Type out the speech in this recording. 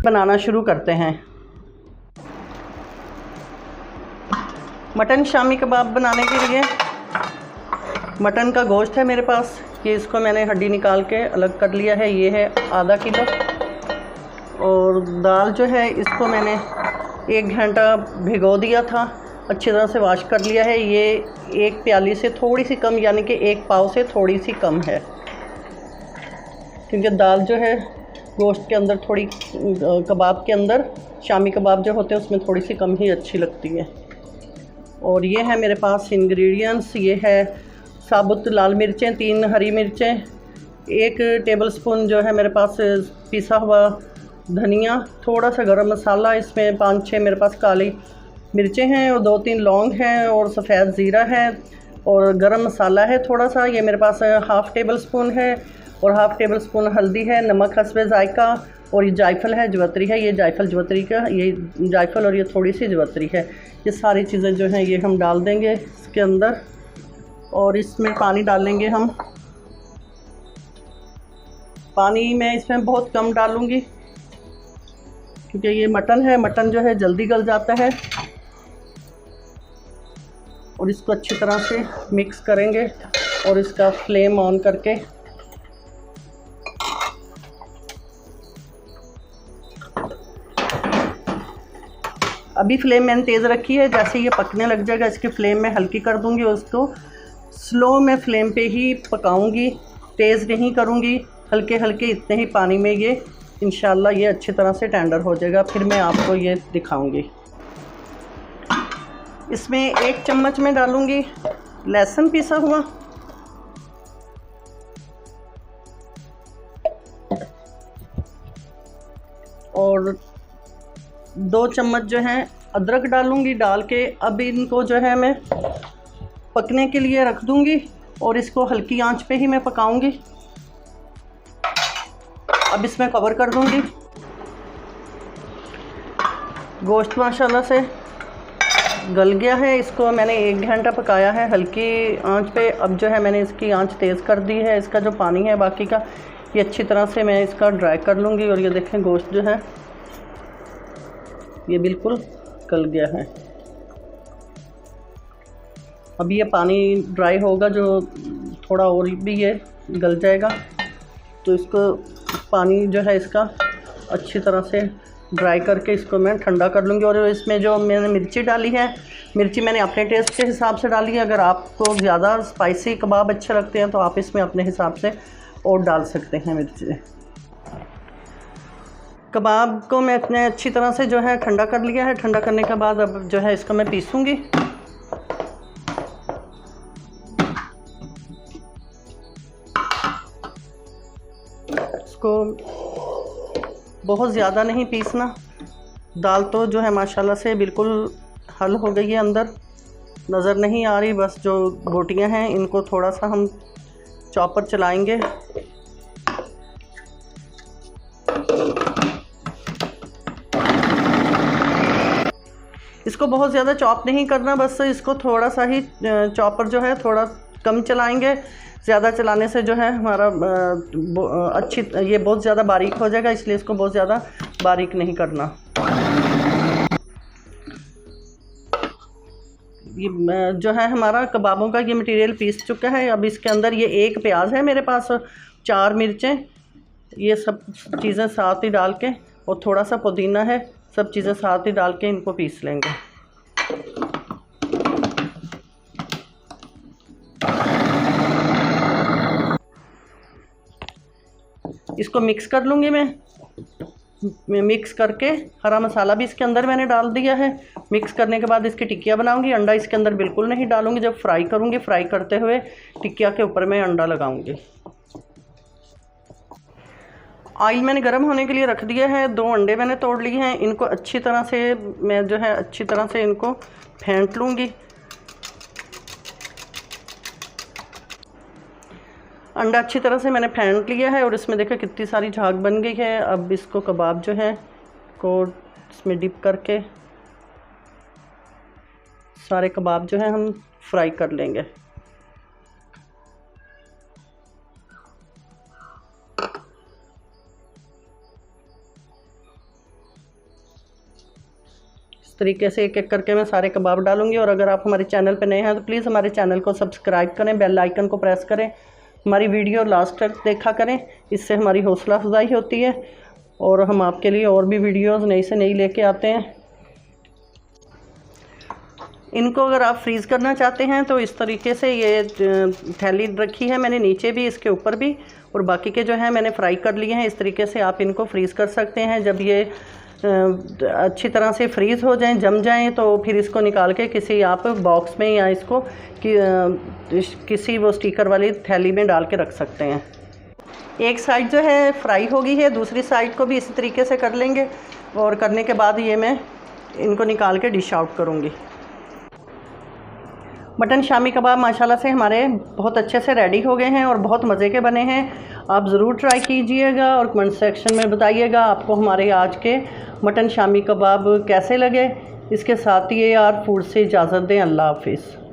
बनाना शुरू करते हैं। मटन शामी कबाब बनाने के लिए मटन का गोश्त है मेरे पास, ये इसको मैंने हड्डी निकाल के अलग कर लिया है, ये है आधा किलो। और दाल जो है इसको मैंने 1 घंटा भिगो दिया था, अच्छी तरह से वॉश कर लिया है। ये 1 प्याली से थोड़ी सी कम, यानी कि 1 पाव से थोड़ी सी कम है, क्योंकि दाल जो है गोश्त के अंदर थोड़ी, कबाब के अंदर, शामी कबाब जो होते हैं उसमें थोड़ी सी कम ही अच्छी लगती है। और ये है मेरे पास इंग्रेडिएंट्स, ये है साबुत लाल मिर्चें 3 हरी मिर्चें, 1 टेबलस्पून जो है मेरे पास पिसा हुआ धनिया, थोड़ा सा गरम मसाला, इसमें 5-6 मेरे पास काली मिर्चें हैं और 2-3 लौंग हैं और सफ़ेद ज़ीरा है और गरम मसाला है थोड़ा सा, ये मेरे पास 1/2 टेबल स्पून है और 1/2 टेबल स्पून हल्दी है, नमक हस्बे जायका, और ये जायफल है, जवतरी है, ये जायफल जवतरी का, ये जायफल और ये थोड़ी सी जवतरी है। ये सारी चीज़ें जो हैं ये हम डाल देंगे इसके अंदर और इसमें पानी डालेंगे हम। पानी मैं इसमें बहुत कम डालूँगी क्योंकि ये मटन है, मटन जो है जल्दी गल जाता है। और इसको अच्छी तरह से मिक्स करेंगे और इसका फ्लेम ऑन करके अभी फ्लेम मैंने तेज़ रखी है, जैसे ये पकने लग जाएगा इसकी फ्लेम मैं हल्की कर दूंगी और उसको स्लो में फ्लेम पे ही पकाऊंगी, तेज़ नहीं करूंगी, हल्के हल्के इतने ही पानी में ये इंशाल्लाह ये अच्छी तरह से टेंडर हो जाएगा। फिर मैं आपको ये दिखाऊंगी। इसमें 1 चम्मच में डालूंगी लहसुन पिसा हुआ, और 2 चम्मच जो है अदरक डालूंगी। डाल के अब इनको जो है मैं पकने के लिए रख दूंगी और इसको हल्की आंच पे ही मैं पकाऊंगी। अब इसमें कवर कर दूंगी। गोश्त माशाल्लाह से गल गया है, इसको मैंने 1 घंटा पकाया है हल्की आंच पे। अब जो है मैंने इसकी आंच तेज़ कर दी है, इसका जो पानी है बाकी का ये अच्छी तरह से मैं इसका ड्राई कर लूँगी। और ये देखें गोश्त जो है ये बिल्कुल गल गया है। अब ये पानी ड्राई होगा, जो थोड़ा और भी ये गल जाएगा, तो इसको पानी जो है इसका अच्छी तरह से ड्राई करके इसको मैं ठंडा कर लूँगी। और इसमें जो मैंने मिर्ची डाली है, मिर्ची मैंने अपने टेस्ट के हिसाब से डाली है। अगर आपको ज़्यादा स्पाइसी कबाब अच्छे लगते हैं तो आप इसमें अपने हिसाब से और डाल सकते हैं मिर्ची। कबाब को मैं अपने अच्छी तरह से जो है ठंडा कर लिया है। ठंडा करने के बाद अब जो है इसको मैं पीसूँगी। इसको बहुत ज़्यादा नहीं पीसना। दाल तो जो है माशाल्लाह से बिल्कुल हल हो गई है, अंदर नज़र नहीं आ रही, बस जो बोटियां हैं इनको थोड़ा सा हम चॉपर चलाएंगे। इसको बहुत ज़्यादा चॉप नहीं करना, बस इसको थोड़ा सा ही चॉपर जो है थोड़ा कम चलाएंगे। ज़्यादा चलाने से जो है हमारा ये बहुत ज़्यादा बारीक हो जाएगा, इसलिए इसको बहुत ज़्यादा बारीक नहीं करना। ये जो है हमारा कबाबों का ये मटेरियल पीस चुका है। अब इसके अंदर ये 1 प्याज है मेरे पास, 4 मिर्चें, ये सब चीज़ें साथ ही डाल के, और थोड़ा सा पुदीना है, सब चीज़ें साथ ही डाल के इनको पीस लेंगे। इसको मिक्स कर लूँगी मैं मिक्स करके हरा मसाला भी इसके अंदर मैंने डाल दिया है। मिक्स करने के बाद इसकी टिक्कियाँ बनाऊंगी। अंडा इसके अंदर बिल्कुल नहीं डालूंगी, जब फ्राई करूंगी फ्राई करते हुए टिक्किया के ऊपर मैं अंडा लगाऊंगी। ऑयल मैंने गर्म होने के लिए रख दिया है। 2 अंडे मैंने तोड़ लिए हैं, इनको अच्छी तरह से मैं जो है अच्छी तरह से इनको फेंट लूँगी। अंडा अच्छी तरह से मैंने फेंट लिया है और इसमें देखो कितनी सारी झाग बन गई है। अब इसको कबाब जो है को इसमें डिप करके सारे कबाब जो है हम फ्राई कर लेंगे। तरीके से एक एक करके मैं सारे कबाब डालूंगी। और अगर आप हमारे चैनल पर नए हैं तो प्लीज़ हमारे चैनल को सब्सक्राइब करें, बेल आइकन को प्रेस करें, हमारी वीडियो लास्ट तक देखा करें, इससे हमारी हौसला अफजाई होती है और हम आपके लिए और भी वीडियोस नई से नई लेके आते हैं। इनको अगर आप फ्रीज़ करना चाहते हैं तो इस तरीके से ये थैली रखी है मैंने, नीचे भी इसके ऊपर भी, और बाकी के जो है मैंने फ्राई कर लिए हैं। इस तरीके से आप इनको फ्रीज़ कर सकते हैं। जब ये अच्छी तरह से फ्रीज़ हो जाएं, जम जाएं, तो फिर इसको निकाल के किसी आप बॉक्स में या इसको किसी वो स्टिकर वाली थैली में डाल के रख सकते हैं। एक साइड जो है फ्राई हो गई है, दूसरी साइड को भी इसी तरीके से कर लेंगे और करने के बाद ये मैं इनको निकाल के डिश आउट करूँगी। मटन शामी कबाब माशाल्लाह से हमारे बहुत अच्छे से रेडी हो गए हैं और बहुत मज़े के बने हैं। आप ज़रूर ट्राई कीजिएगा और कमेंट सेक्शन में बताइएगा आपको हमारे आज के मटन शामी कबाब कैसे लगे। इसके साथ ही AR फूड से इजाज़त दें। अल्लाह हाफिज़।